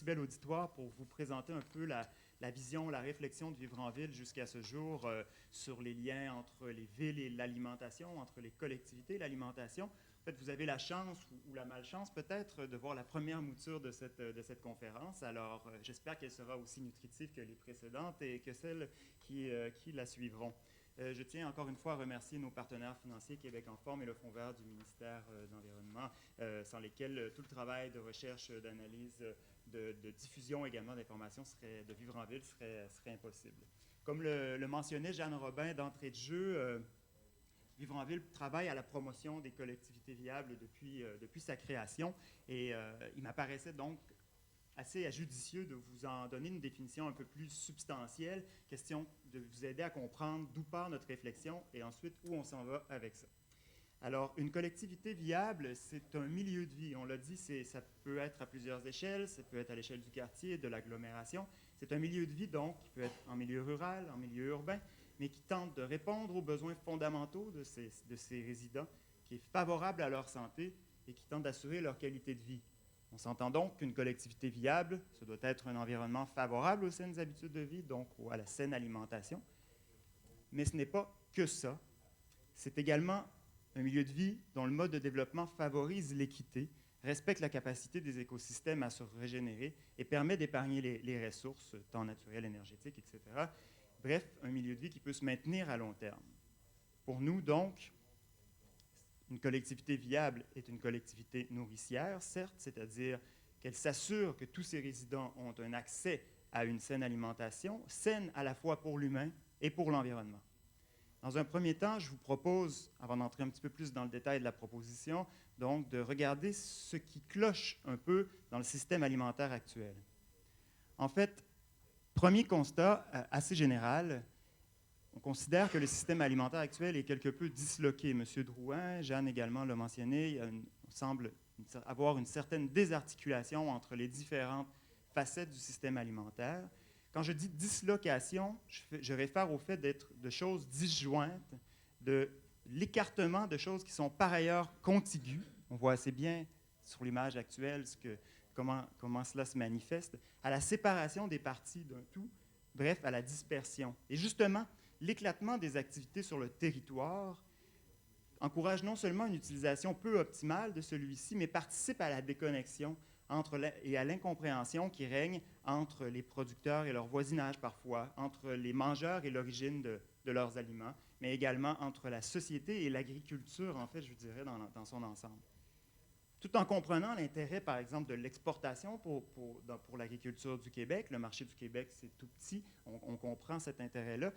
si bel auditoire pour vous présenter un peu la vision, la réflexion de Vivre en ville jusqu'à ce jour sur les liens entre les villes et l'alimentation, entre les collectivités et l'alimentation. En fait, vous avez la chance ou la malchance peut-être de voir la première mouture de cette conférence. Alors, j'espère qu'elle sera aussi nutritive que les précédentes et que celles qui la suivront. Je tiens encore une fois à remercier nos partenaires financiers Québec en forme et le Fonds vert du ministère de l'Environnement, sans lesquels tout le travail de recherche, d'analyse, de diffusion également d'informations de Vivre en ville serait impossible. Comme le mentionnait Jeanne Robin d'entrée de jeu, Vivre en ville travaille à la promotion des collectivités viables depuis sa création et il m'apparaissait donc assez judicieux de vous en donner une définition un peu plus substantielle, question de vous aider à comprendre d'où part notre réflexion et ensuite où on s'en va avec ça. Alors, une collectivité viable, c'est un milieu de vie. On l'a dit, ça peut être à plusieurs échelles, ça peut être à l'échelle du quartier, de l'agglomération. C'est un milieu de vie, donc, qui peut être en milieu rural, en milieu urbain, mais qui tente de répondre aux besoins fondamentaux de ces résidents, qui est favorable à leur santé et qui tente d'assurer leur qualité de vie. On s'entend donc qu'une collectivité viable, ce doit être un environnement favorable aux saines habitudes de vie, donc à la saine alimentation. Mais ce n'est pas que ça. C'est également un milieu de vie dont le mode de développement favorise l'équité, respecte la capacité des écosystèmes à se régénérer et permet d'épargner les ressources, tant naturelles, énergétiques, etc. Bref, un milieu de vie qui peut se maintenir à long terme. Pour nous, donc, une collectivité viable est une collectivité nourricière, certes, c'est-à-dire qu'elle s'assure que tous ses résidents ont un accès à une saine alimentation, saine à la fois pour l'humain et pour l'environnement. Dans un premier temps, je vous propose, avant d'entrer un petit peu plus dans le détail de la proposition, donc de regarder ce qui cloche un peu dans le système alimentaire actuel. En fait, premier constat assez général, on considère que le système alimentaire actuel est quelque peu disloqué. M. Drouin, Jeanne également l'a mentionné, on semble avoir une certaine désarticulation entre les différentes facettes du système alimentaire. Quand je dis dislocation, je réfère au fait d'être de choses disjointes, de l'écartement de choses qui sont par ailleurs contiguës. On voit assez bien sur l'image actuelle comment cela se manifeste, à la séparation des parties d'un tout, bref, à la dispersion. Et justement, l'éclatement des activités sur le territoire encourage non seulement une utilisation peu optimale de celui-ci, mais participe à la déconnexion et à l'incompréhension qui règne entre les producteurs et leur voisinage parfois, entre les mangeurs et l'origine de leurs aliments, mais également entre la société et l'agriculture, en fait, je dirais, dans son ensemble. Tout en comprenant l'intérêt, par exemple, de l'exportation pour l'agriculture du Québec. Le marché du Québec, c'est tout petit. On comprend cet intérêt-là.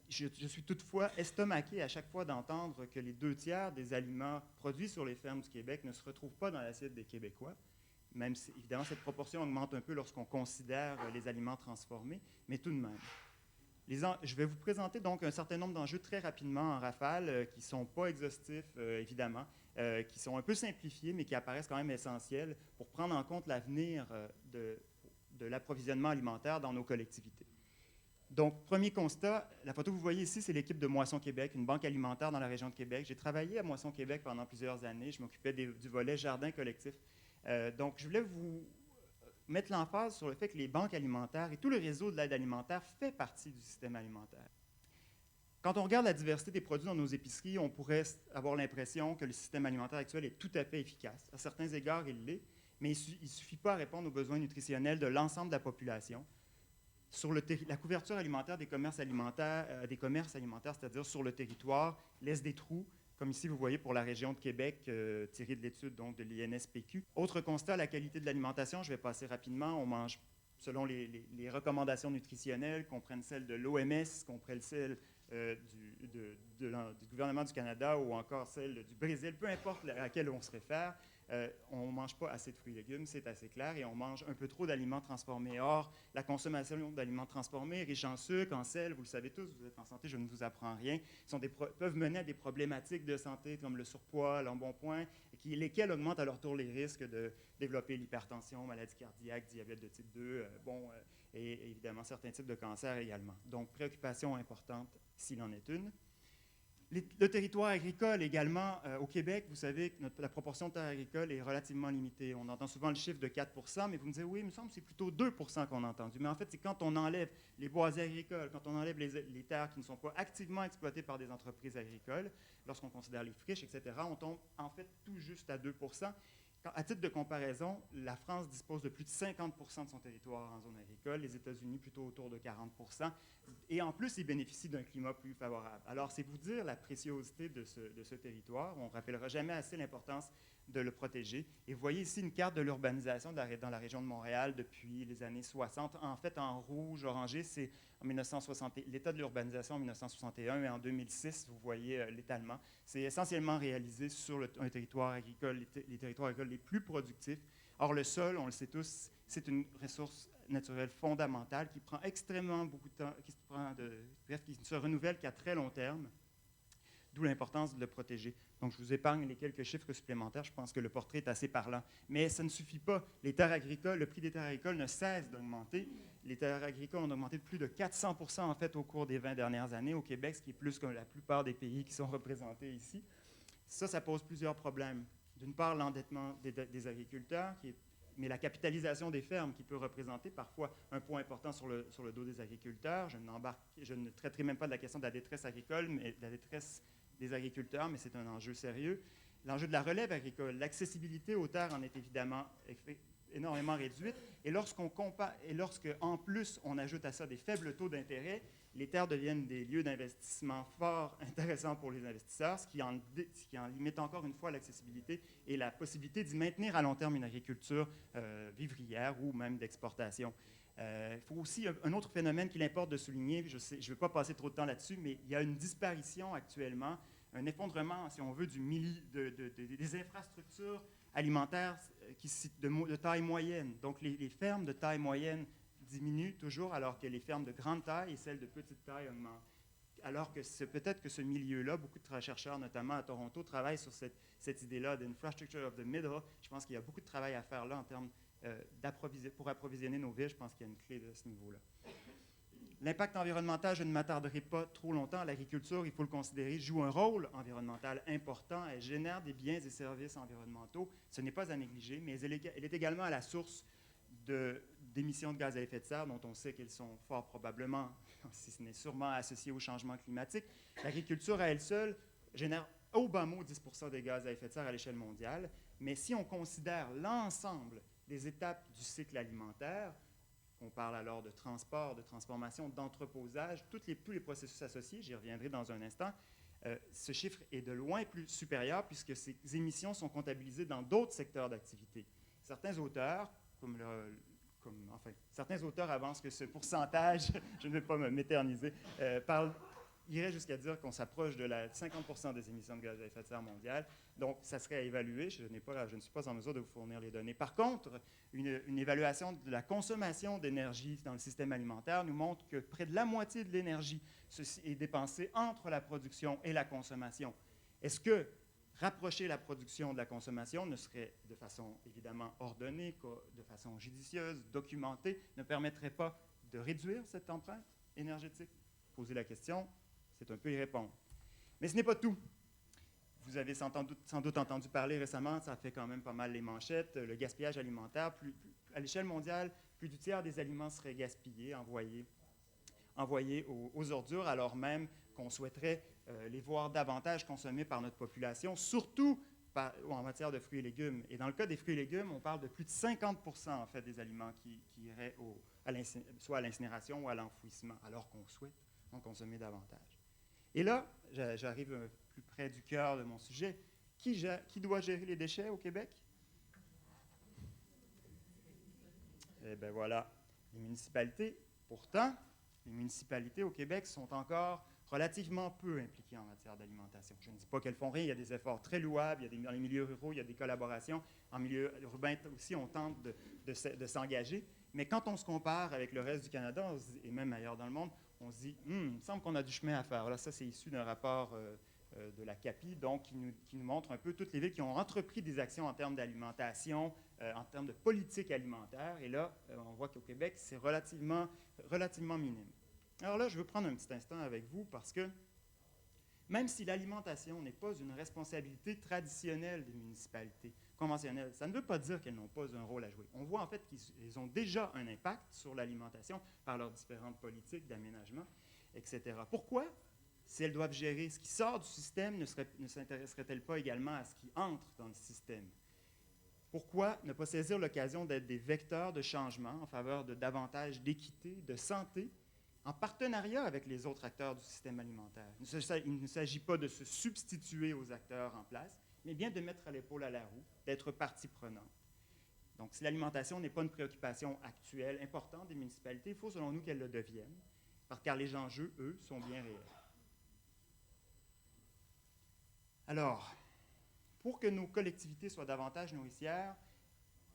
Je suis toutefois estomaqué à chaque fois d'entendre que les 2/3 des aliments produits sur les fermes du Québec ne se retrouvent pas dans l'assiette des Québécois. Même si, évidemment, cette proportion augmente un peu lorsqu'on considère les aliments transformés, mais tout de même. Je vais vous présenter donc un certain nombre d'enjeux très rapidement en rafale, qui ne sont pas exhaustifs, évidemment, qui sont un peu simplifiés, mais qui apparaissent quand même essentiels pour prendre en compte l'avenir de l'approvisionnement alimentaire dans nos collectivités. Donc, premier constat, la photo que vous voyez ici, c'est l'équipe de Moisson Québec, une banque alimentaire dans la région de Québec. J'ai travaillé à Moisson Québec pendant plusieurs années. Je m'occupais du volet jardin collectif. Donc, je voulais vous mettre l'emphase sur le fait que les banques alimentaires et tout le réseau de l'aide alimentaire fait partie du système alimentaire. Quand on regarde la diversité des produits dans nos épiceries, on pourrait avoir l'impression que le système alimentaire actuel est tout à fait efficace. À certains égards, il l'est, mais il ne suffit pas à répondre aux besoins nutritionnels de l'ensemble de la population. Sur la couverture alimentaire des commerces alimentaires, c'est-à-dire sur le territoire, laisse des trous, comme ici vous voyez pour la région de Québec, tiré de l'étude donc, de l'INSPQ. Autre constat, la qualité de l'alimentation, je vais passer rapidement, on mange selon les recommandations nutritionnelles, qu'on prenne celles de l'OMS, qu'on prenne celles du gouvernement du Canada ou encore celles du Brésil, peu importe à laquelle on se réfère, on ne mange pas assez de fruits et légumes, c'est assez clair, et on mange un peu trop d'aliments transformés. Or, la consommation d'aliments transformés, riches en sucre, en sel, vous le savez tous, vous êtes en santé, je ne vous apprends rien, peuvent mener à des problématiques de santé comme le surpoids, l'embonpoint, lesquelles augmentent à leur tour les risques de développer l'hypertension, maladie cardiaque, diabète de type 2, et évidemment certains types de cancers également. Donc, préoccupation importante s'il en est une. Le territoire agricole également, au Québec, vous savez que la proportion de terres agricoles est relativement limitée. On entend souvent le chiffre de 4 mais vous me direz, oui, il me semble que c'est plutôt 2 qu'on a entendu. Mais en fait, c'est quand on enlève les boisiers agricoles, quand on enlève les terres qui ne sont pas activement exploitées par des entreprises agricoles, lorsqu'on considère les friches, etc., on tombe en fait tout juste à 2 À titre de comparaison, la France dispose de plus de 50 de son territoire en zone agricole, les États-Unis plutôt autour de 40 et en plus, ils bénéficient d'un climat plus favorable. Alors, c'est vous dire la préciosité de ce territoire. On ne rappellera jamais assez l'importance de le protéger. Et vous voyez ici une carte de l'urbanisation dans la région de Montréal depuis les années 60. En fait, en rouge, orangé, c'est en 1960, l'état de l'urbanisation en 1961 et en 2006, vous voyez l'étalement. C'est essentiellement réalisé sur un territoire agricole, les territoires agricoles les plus productifs. Or, le sol, on le sait tous, c'est une ressource naturelle fondamentale qui prend extrêmement beaucoup de temps, qui ne se renouvelle qu'à très long terme, d'où l'importance de le protéger. Donc, je vous épargne les quelques chiffres supplémentaires. Je pense que le portrait est assez parlant. Mais ça ne suffit pas. Les terres agricoles, le prix des terres agricoles ne cesse d'augmenter. Les terres agricoles ont augmenté de plus de 400 en fait au cours des 20 dernières années au Québec, ce qui est plus que la plupart des pays qui sont représentés ici. Ça pose plusieurs problèmes. D'une part, l'endettement des agriculteurs, mais la capitalisation des fermes qui peut représenter parfois un point important sur le dos des agriculteurs. Je ne traiterai même pas de la question de la détresse agricole, mais de la détresse des agriculteurs, mais c'est un enjeu sérieux. L'enjeu de la relève agricole, l'accessibilité aux terres en est évidemment énormément réduite. Et lorsque, en plus, on ajoute à ça des faibles taux d'intérêt, les terres deviennent des lieux d'investissement fort intéressants pour les investisseurs, ce qui en limite encore une fois l'accessibilité et la possibilité d'y maintenir à long terme une agriculture vivrière ou même d'exportation. Il faut aussi un autre phénomène qu'il importe de souligner, je ne vais pas passer trop de temps là-dessus, mais il y a une disparition actuellement, un effondrement, si on veut, des infrastructures alimentaires de taille moyenne. Donc les fermes de taille moyenne diminuent toujours, alors que les fermes de grande taille et celles de petite taille augmentent. Alors que peut-être que ce milieu-là, beaucoup de chercheurs, notamment à Toronto, travaillent sur cette idée-là d'infrastructure of the middle. Je pense qu'il y a beaucoup de travail à faire là en termes pour approvisionner nos villes. Je pense qu'il y a une clé de ce niveau-là. L'impact environnemental, je ne m'attarderai pas trop longtemps. L'agriculture, il faut le considérer, joue un rôle environnemental important. Elle génère des biens et services environnementaux. Ce n'est pas à négliger, mais elle est également à la source d'émissions de gaz à effet de serre, dont on sait qu'elles sont fort probablement, si ce n'est sûrement, associées au changement climatique. L'agriculture, à elle seule, génère au bas mot 10 des gaz à effet de serre à l'échelle mondiale. Mais si on considère l'ensemble des étapes du cycle alimentaire, on parle alors de transport, de transformation, d'entreposage, tous les processus associés, j'y reviendrai dans un instant, ce chiffre est de loin plus supérieur puisque ces émissions sont comptabilisées dans d'autres secteurs d'activité. Certains auteurs, certains auteurs avancent que ce pourcentage, je ne vais pas m'éterniser, irait jusqu'à dire qu'on s'approche de 50 des émissions de gaz à effet de serre mondiales. Donc, ça serait à évaluer. Je ne suis pas en mesure de vous fournir les données. Par contre, une évaluation de la consommation d'énergie dans le système alimentaire nous montre que près de la moitié de l'énergie est dépensée entre la production et la consommation. Est-ce que rapprocher la production de la consommation ne serait, de façon évidemment ordonnée, de façon judicieuse, documentée, ne permettrait pas de réduire cette empreinte énergétique? Poser la question, c'est un peu y répondre. Mais ce n'est pas tout. Vous avez sans doute entendu parler récemment, ça fait quand même pas mal les manchettes, le gaspillage alimentaire. À l'échelle mondiale, plus du tiers des aliments seraient gaspillés, envoyés aux ordures, alors même qu'on souhaiterait les voir davantage consommés par notre population, surtout en matière de fruits et légumes. Et dans le cas des fruits et légumes, on parle de plus de 50 en fait, des aliments qui iraient soit à l'incinération ou à l'enfouissement, alors qu'on souhaite en consommer davantage. Et là, j'arrive plus près du cœur de mon sujet. Qui doit gérer les déchets au Québec? Eh bien voilà, les municipalités. Pourtant, les municipalités au Québec sont encore relativement peu impliquées en matière d'alimentation. Je ne dis pas qu'elles font rien, il y a des efforts très louables, dans les milieux ruraux, il y a des collaborations. En milieu urbain aussi, on tente de s'engager. Mais quand on se compare avec le reste du Canada, et même ailleurs dans le monde, on se dit, il me semble qu'on a du chemin à faire. Là, ça, c'est issu d'un rapport de la CAPI, donc qui nous montre un peu toutes les villes qui ont entrepris des actions en termes d'alimentation, en termes de politique alimentaire. Et là, on voit qu'au Québec, c'est relativement minime. Alors là, je veux prendre un petit instant avec vous parce que Même si l'alimentation n'est pas une responsabilité traditionnelle des municipalités conventionnelles, ça ne veut pas dire qu'elles n'ont pas un rôle à jouer. On voit en fait qu'ils ont déjà un impact sur l'alimentation par leurs différentes politiques d'aménagement, etc. Pourquoi, si elles doivent gérer ce qui sort du système, ne s'intéresserait-elle pas également à ce qui entre dans le système? Pourquoi ne pas saisir l'occasion d'être des vecteurs de changement en faveur de davantage d'équité, de santé, en partenariat avec les autres acteurs du système alimentaire? Il ne s'agit pas de se substituer aux acteurs en place, mais bien de mettre l'épaule à la roue, d'être partie prenante. Donc, si l'alimentation n'est pas une préoccupation actuelle, importante des municipalités, il faut, selon nous, qu'elle le devienne, car les enjeux, eux, sont bien réels. Alors, pour que nos collectivités soient davantage nourricières,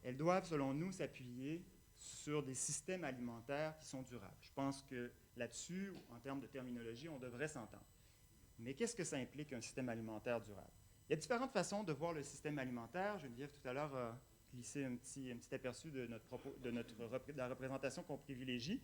elles doivent, selon nous, s'appuyer sur des systèmes alimentaires qui sont durables. Je pense que là-dessus, en termes de terminologie, on devrait s'entendre. Mais qu'est-ce que ça implique, un système alimentaire durable? Il y a différentes façons de voir le système alimentaire. Geneviève, tout à l'heure, a glissé un petit aperçu de la représentation qu'on privilégie.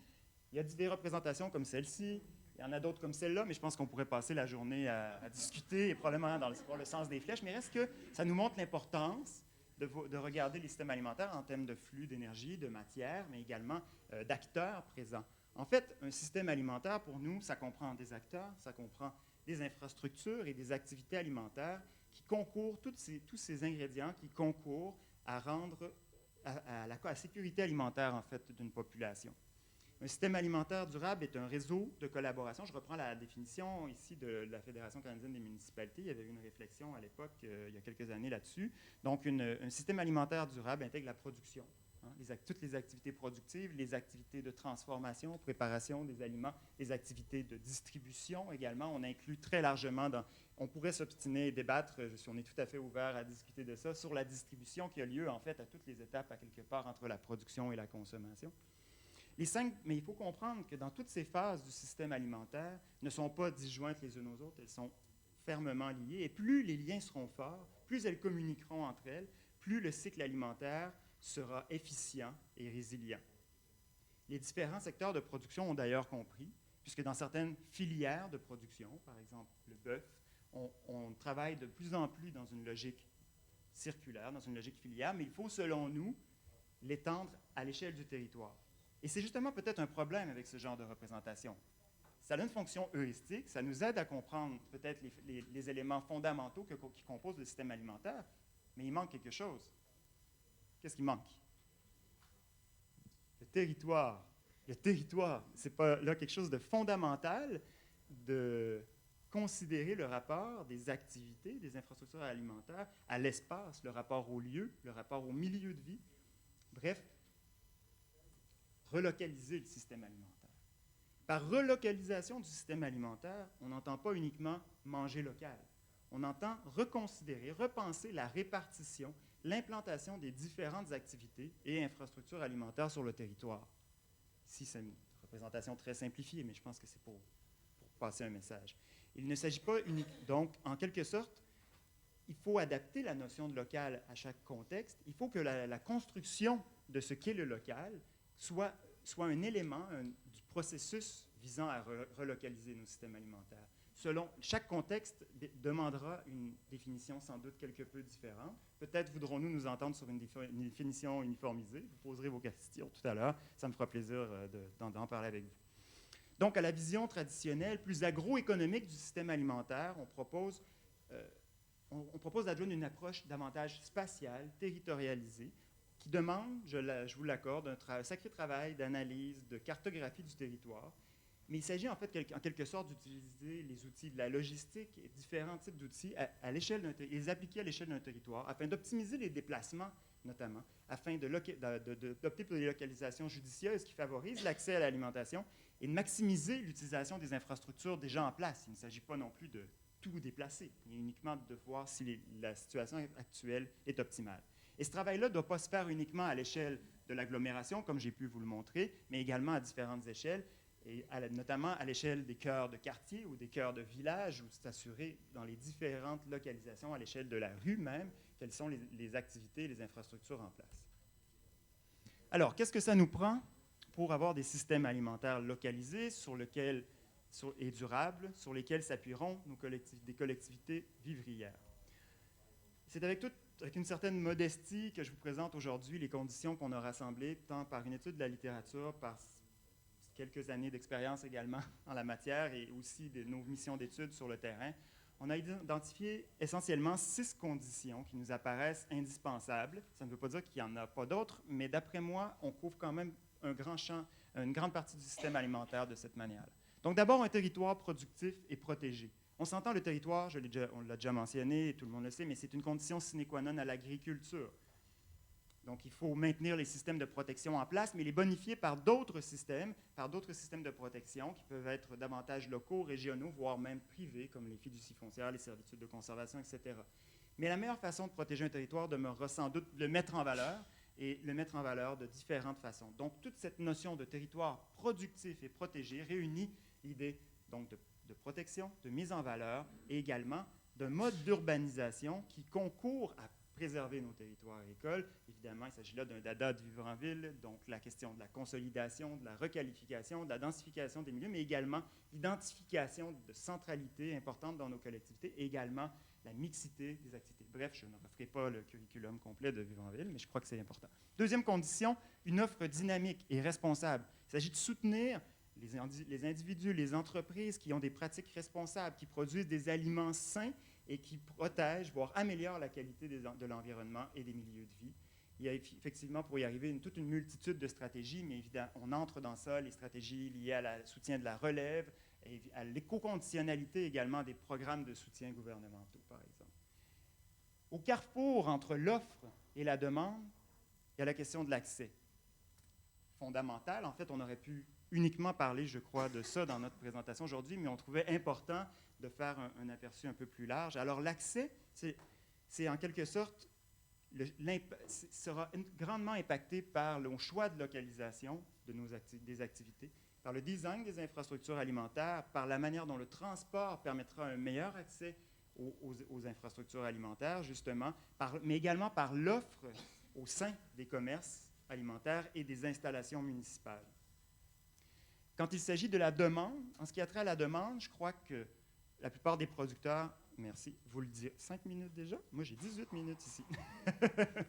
Il y a des représentations comme celle-ci, il y en a d'autres comme celle-là, mais je pense qu'on pourrait passer la journée à discuter, et probablement dans le sens des flèches. Mais reste que ça nous montre l'importance de regarder les systèmes alimentaires en termes de flux d'énergie, de matière, mais également d'acteurs présents. En fait, un système alimentaire, pour nous, ça comprend des acteurs, ça comprend des infrastructures et des activités alimentaires qui concourent, tous ces ingrédients qui concourent à rendre à la sécurité alimentaire, en fait, d'une population. Un système alimentaire durable est un réseau de collaboration. Je reprends la définition ici de la Fédération canadienne des municipalités. Il y avait eu une réflexion à l'époque, il y a quelques années là-dessus. Donc, un système alimentaire durable intègre la production, toutes les activités productives, les activités de transformation, préparation des aliments, les activités de distribution également. On inclut très largement on pourrait s'obstiner et débattre, si on est tout à fait ouvert à discuter de ça, sur la distribution qui a lieu en fait à toutes les étapes, à quelque part, entre la production et la consommation. Mais il faut comprendre que dans toutes ces phases du système alimentaire ne sont pas disjointes les unes aux autres, elles sont fermement liées. Et plus les liens seront forts, plus elles communiqueront entre elles, plus le cycle alimentaire sera efficient et résilient. Les différents secteurs de production ont d'ailleurs compris, puisque dans certaines filières de production, par exemple le bœuf, on travaille de plus en plus dans une logique circulaire, dans une logique filière, mais il faut, selon nous, l'étendre à l'échelle du territoire. Et c'est justement peut-être un problème avec ce genre de représentation. Ça a une fonction heuristique, ça nous aide à comprendre peut-être les éléments fondamentaux qui composent le système alimentaire, mais il manque quelque chose. Qu'est-ce qui manque? Le territoire. Le territoire, c'est pas là quelque chose de fondamental de considérer le rapport des activités, des infrastructures alimentaires à l'espace, le rapport au lieu, le rapport au milieu de vie. Bref, relocaliser le système alimentaire. Par relocalisation du système alimentaire, on n'entend pas uniquement manger local. On entend reconsidérer, repenser la répartition, l'implantation des différentes activités et infrastructures alimentaires sur le territoire. Ici, c'est une représentation très simplifiée, mais je pense que c'est pour passer un message. Il ne s'agit pas uniquement... Donc, en quelque sorte, il faut adapter la notion de local à chaque contexte. Il faut que la construction de ce qu'est le local soit un élément du processus visant à relocaliser nos systèmes alimentaires. Selon chaque contexte demandera une définition sans doute quelque peu différente. Peut-être voudrons-nous nous entendre sur une définition uniformisée. Vous poserez vos questions tout à l'heure. Ça me fera plaisir d'en parler avec vous. Donc, à la vision traditionnelle, plus agroéconomique du système alimentaire, on propose d'adjoindre une approche davantage spatiale, territorialisée, qui demande, je vous l'accorde, un sacré travail d'analyse, de cartographie du territoire. Mais il s'agit en fait, en quelque sorte, d'utiliser les outils de la logistique et différents types d'outils et les appliquer à l'échelle d'un territoire afin d'optimiser les déplacements, notamment, afin d'opter pour des localisations judicieuses qui favorisent l'accès à l'alimentation et de maximiser l'utilisation des infrastructures déjà en place. Il ne s'agit pas non plus de tout déplacer, mais uniquement de voir si la situation actuelle est optimale. Et ce travail-là ne doit pas se faire uniquement à l'échelle de l'agglomération, comme j'ai pu vous le montrer, mais également à différentes échelles, et notamment à l'échelle des cœurs de quartier ou des cœurs de village, où s'assurer dans les différentes localisations, à l'échelle de la rue même, quelles sont les activités et les infrastructures en place. Alors, qu'est-ce que ça nous prend pour avoir des systèmes alimentaires localisés sur lesquels et durables sur lesquels s'appuieront des collectivités vivrières. C'est avec une certaine modestie que je vous présente aujourd'hui les conditions qu'on a rassemblées, tant par une étude de la littérature, par quelques années d'expérience également en la matière et aussi de nos missions d'études sur le terrain. On a identifié essentiellement 6 conditions qui nous apparaissent indispensables. Ça ne veut pas dire qu'il n'y en a pas d'autres, mais d'après moi, on couvre quand même un grand champ, une grande partie du système alimentaire de cette manière-là. Donc d'abord, un territoire productif et protégé. On s'entend, le territoire, on l'a déjà mentionné, tout le monde le sait, mais c'est une condition sine qua non à l'agriculture. Donc, il faut maintenir les systèmes de protection en place, mais les bonifier par d'autres systèmes de protection qui peuvent être davantage locaux, régionaux, voire même privés, comme les fiducies foncières, les servitudes de conservation, etc. Mais la meilleure façon de protéger un territoire demeurera sans doute de le mettre en valeur, et le mettre en valeur de différentes façons. Donc, toute cette notion de territoire productif et protégé réunit l'idée donc de protection, de mise en valeur, et également d'un mode d'urbanisation qui concourt à préserver nos territoires agricoles. Évidemment, il s'agit là d'un dada de vivre en ville, donc la question de la consolidation, de la requalification, de la densification des milieux, mais également l'identification de centralité importante dans nos collectivités, et également la mixité des activités. Bref, je ne referai pas le curriculum complet de Vivre en ville, mais je crois que c'est important. Deuxième condition, une offre dynamique et responsable. Il s'agit de soutenir les individus, les entreprises qui ont des pratiques responsables, qui produisent des aliments sains et qui protègent, voire améliorent la qualité de l'environnement et des milieux de vie. Il y a effectivement, pour y arriver, toute une multitude de stratégies, mais évidemment, on entre dans ça, les stratégies liées au soutien de la relève, et à l'éco-conditionnalité également des programmes de soutien gouvernementaux, par exemple. Au carrefour entre l'offre et la demande, il y a la question de l'accès. Fondamental, en fait, on aurait pu uniquement parler, je crois, de ça dans notre présentation aujourd'hui, mais on trouvait important de faire un aperçu un peu plus large. Alors, l'accès, c'est en quelque sorte, sera grandement impacté par le choix de localisation de des activités, par le design des infrastructures alimentaires, par la manière dont le transport permettra un meilleur accès aux infrastructures alimentaires, justement, mais également par l'offre au sein des commerces alimentaires et des installations municipales. Quand il s'agit de la demande, en ce qui a trait à la demande, je crois que la plupart des producteurs, merci, vous le dites, 5 minutes déjà? Moi, j'ai 18 minutes ici.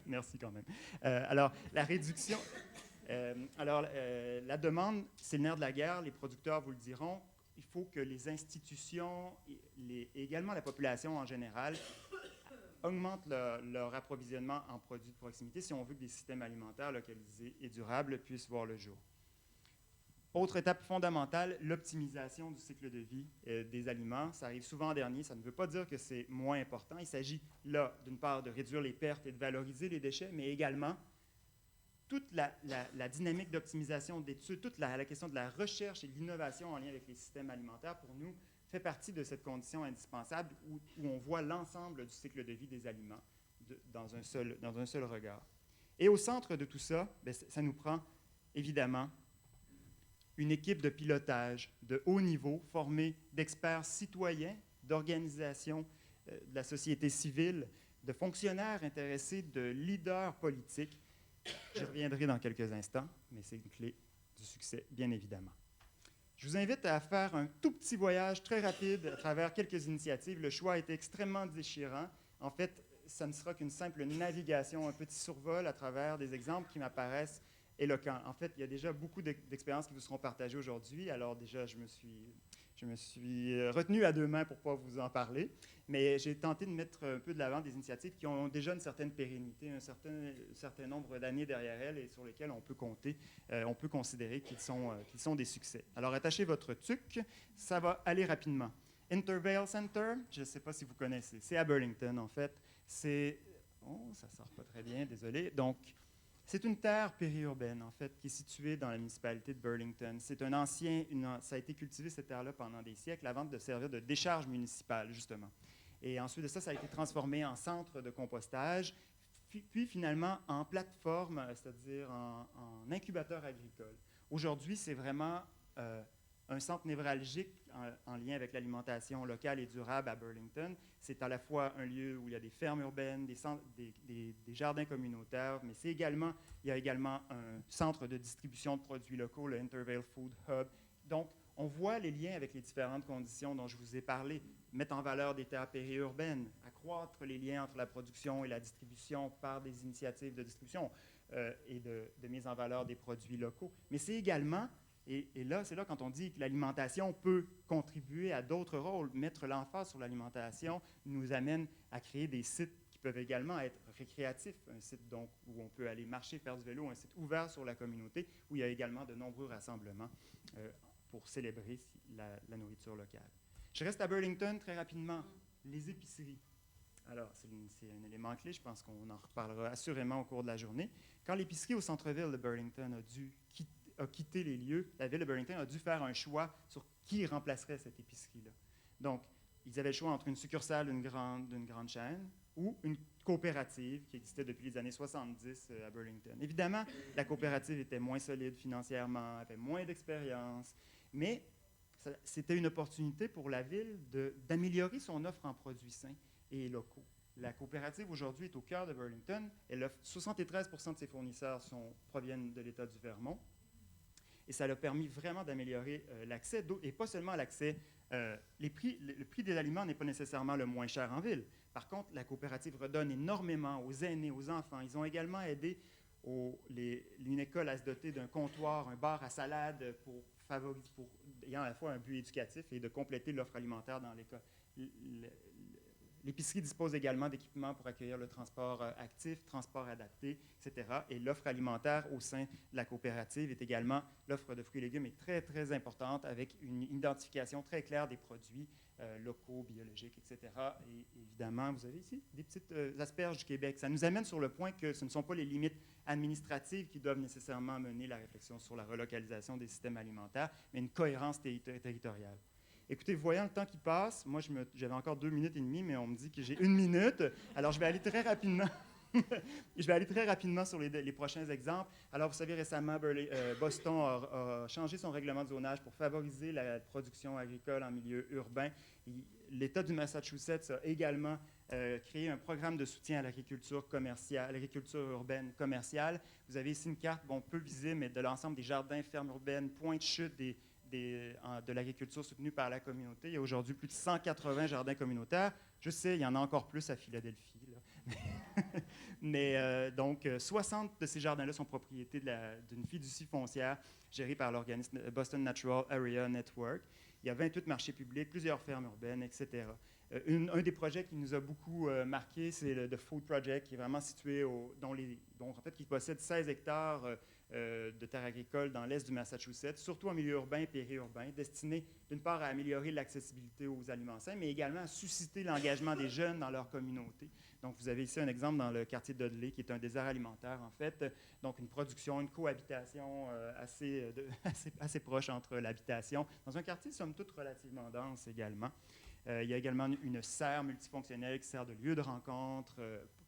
Merci quand même. Alors, la réduction, la demande, c'est le nerf de la guerre, les producteurs vous le diront. Il faut que les institutions et également la population en général augmentent leur approvisionnement en produits de proximité si on veut que des systèmes alimentaires localisés et durables puissent voir le jour. Autre étape fondamentale, l'optimisation du cycle de vie des aliments. Ça arrive souvent en dernier. Ça ne veut pas dire que c'est moins important. Il s'agit là, d'une part, de réduire les pertes et de valoriser les déchets, mais également toute la dynamique d'optimisation d'études, toute la question de la recherche et de l'innovation en lien avec les systèmes alimentaires, pour nous, fait partie de cette condition indispensable où on voit l'ensemble du cycle de vie des aliments dans un seul regard. Et au centre de tout ça, ça nous prend évidemment une équipe de pilotage de haut niveau formée d'experts citoyens, d'organisations de la société civile, de fonctionnaires intéressés, de leaders politiques. J'y reviendrai dans quelques instants, mais c'est une clé du succès, bien évidemment. Je vous invite à faire un tout petit voyage très rapide à travers quelques initiatives. Le choix a été extrêmement déchirant. En fait, ça ne sera qu'une simple navigation, un petit survol à travers des exemples qui m'apparaissent éloquents. En fait, il y a déjà beaucoup d'expériences qui vous seront partagées aujourd'hui. Alors déjà, je me suis retenu à 2 mains pour pouvoir vous en parler, mais j'ai tenté de mettre un peu de l'avant des initiatives qui ont déjà une certaine pérennité, un certain nombre d'années derrière elles et sur lesquelles on peut compter, on peut considérer qu'ils sont des succès. Alors, attachez votre tuque, ça va aller rapidement. Intervale Center, je ne sais pas si vous connaissez, c'est à Burlington, en fait. Oh, ça ne sort pas très bien, désolé. Donc, c'est une terre périurbaine, en fait, qui est située dans la municipalité de Burlington. C'est ça a été cultivé, cette terre-là, pendant des siècles, avant de servir de décharge municipale, justement. Et ensuite de ça, ça a été transformé en centre de compostage, puis finalement en plateforme, c'est-à-dire en incubateur agricole. Aujourd'hui, c'est vraiment un centre névralgique en lien avec l'alimentation locale et durable à Burlington. C'est à la fois un lieu où il y a des fermes urbaines, des jardins communautaires, mais il y a également un centre de distribution de produits locaux, le Intervale Food Hub. Donc, On voit les liens avec les différentes conditions dont je vous ai parlé. Mettre en valeur des terres périurbaines, accroître les liens entre la production et la distribution par des initiatives de distribution et de mise en valeur des produits locaux. Mais c'est également, et là, c'est là quand on dit que l'alimentation peut contribuer à d'autres rôles, mettre l'emphase sur l'alimentation nous amène à créer des sites qui peuvent également être récréatifs, un site donc, où on peut aller marcher, faire du vélo, un site ouvert sur la communauté, où il y a également de nombreux rassemblements pour célébrer la nourriture locale. Je reste à Burlington très rapidement. Les épiceries. Alors, c'est un élément clé, je pense qu'on en reparlera assurément au cours de la journée. Quand l'épicerie au centre-ville de Burlington a quitté les lieux, la ville de Burlington a dû faire un choix sur qui remplacerait cette épicerie-là. Donc, ils avaient le choix entre une succursale d'une grande chaîne ou une coopérative qui existait depuis les années 70 à Burlington. Évidemment, la coopérative était moins solide financièrement, avait moins d'expérience, mais c'était une opportunité pour la ville d'améliorer son offre en produits sains et locaux. La coopérative aujourd'hui est au cœur de Burlington. Elle offre 73 % de ses fournisseurs proviennent de l'État du Vermont. Et ça a permis vraiment d'améliorer l'accès, et pas seulement l'accès. Le prix des aliments n'est pas nécessairement le moins cher en ville. Par contre, la coopérative redonne énormément aux aînés, aux enfants. Ils ont également aidé une école à se doter d'un comptoir, un bar à salade pour ayant à la fois un but éducatif et de compléter l'offre alimentaire dans l'école. L'épicerie dispose également d'équipements pour accueillir le transport actif, transport adapté, etc. Et l'offre alimentaire au sein de la coopérative est également, l'offre de fruits et légumes est très, très importante avec une identification très claire des produits locaux, biologiques, etc. Et évidemment, vous avez ici des petites asperges du Québec. Ça nous amène sur le point que ce ne sont pas les limites administratives qui doivent nécessairement mener la réflexion sur la relocalisation des systèmes alimentaires, mais une cohérence territoriale. Écoutez, voyant le temps qui passe, moi j'avais encore 2 minutes et demie, mais on me dit que j'ai 1 minute. Alors je vais aller très rapidement. Je vais aller très rapidement sur les prochains exemples. Alors, vous savez, récemment, Boston a changé son règlement de zonage pour favoriser la production agricole en milieu urbain. L'État du Massachusetts a également créé un programme de soutien à l'agriculture commerciale, l'agriculture urbaine commerciale. Vous avez ici une carte, peu visible, mais de l'ensemble des jardins, fermes urbaines, points de chute de l'agriculture soutenue par la communauté. Il y a aujourd'hui plus de 180 jardins communautaires. Je sais, il y en a encore plus à Philadelphie. Mais donc, 60 de ces jardins-là sont propriétés d'une fiducie foncière gérée par l'organisme Boston Natural Area Network. Il y a 28 marchés publics, plusieurs fermes urbaines, etc. Un des projets qui nous a beaucoup marqué, c'est le The Food Project, qui est vraiment situé qui possède 16 hectares de terres agricoles dans l'est du Massachusetts, surtout en milieu urbain et périurbain, destiné d'une part à améliorer l'accessibilité aux aliments sains, mais également à susciter l'engagement des jeunes dans leur communauté. Donc, vous avez ici un exemple dans le quartier de Dudley, qui est un désert alimentaire, en fait. Donc, une production, une cohabitation assez proche entre l'habitation, dans un quartier, somme toute, relativement dense également. Il y a également une serre multifonctionnelle qui sert de lieu de rencontre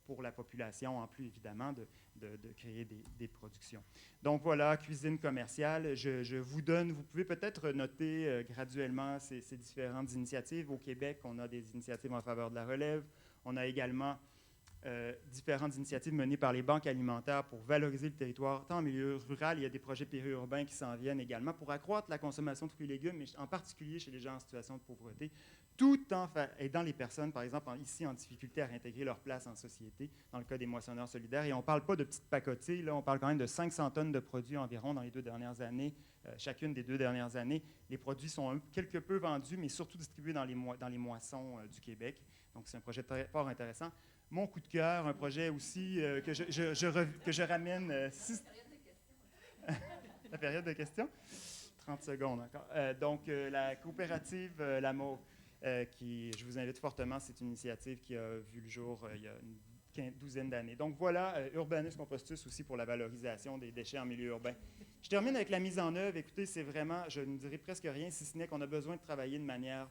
pour la population, en plus, évidemment, de créer des productions. Donc, voilà, cuisine commerciale. Vous pouvez peut-être noter graduellement ces différentes initiatives. Au Québec, on a des initiatives en faveur de la relève. On a également différentes initiatives menées par les banques alimentaires pour valoriser le territoire, tant en milieu rural, il y a des projets périurbains qui s'en viennent également pour accroître la consommation de fruits et légumes, mais en particulier chez les gens en situation de pauvreté, tout en aidant les personnes, par exemple, ici en difficulté à réintégrer leur place en société, dans le cas des moissonneurs solidaires. Et on ne parle pas de petites pacotilles, là, on parle quand même de 500 tonnes de produits environ dans les 2 dernières années, chacune des 2 dernières années. Les produits sont quelque peu vendus, mais surtout distribués dans les moissons du Québec. Donc, c'est un projet très fort intéressant. Mon coup de cœur, un projet aussi que je ramène... La période de questions? 30 secondes encore. Donc, la coopérative La Mauve, je vous invite fortement, c'est une initiative qui a vu le jour il y a une douzaine d'années. Donc, voilà, Urbanus Compostus aussi pour la valorisation des déchets en milieu urbain. Je termine avec la mise en œuvre. Écoutez, c'est vraiment, je ne dirais presque rien, si ce n'est qu'on a besoin de travailler de manière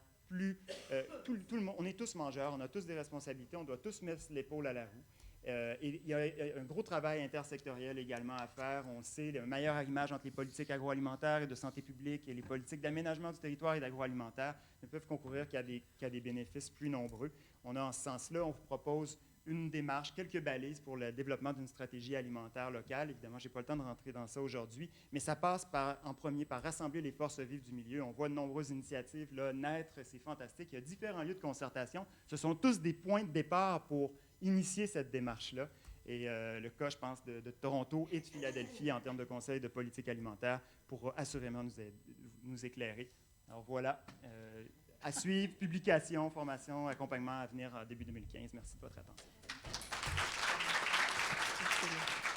tout le monde, on est tous mangeurs, on a tous des responsabilités, on doit tous mettre l'épaule à la roue. Et il y a un gros travail intersectoriel également à faire. On sait, le meilleur arrimage entre les politiques agroalimentaires et de santé publique et les politiques d'aménagement du territoire et d'agroalimentaire ne peuvent concourir qu'à des bénéfices plus nombreux. On a en ce sens-là, on vous propose une démarche, quelques balises pour le développement d'une stratégie alimentaire locale. Évidemment, je n'ai pas le temps de rentrer dans ça aujourd'hui, mais ça passe en premier par rassembler les forces vives du milieu. On voit de nombreuses initiatives là, naître, c'est fantastique. Il y a différents lieux de concertation. Ce sont tous des points de départ pour initier cette démarche-là. Et le cas, je pense, de Toronto et de Philadelphie en termes de conseils de politique alimentaire pour assurément nous éclairer. Alors voilà. À suivre, publication, formation, accompagnement à venir en début 2015. Merci de votre attention. Merci.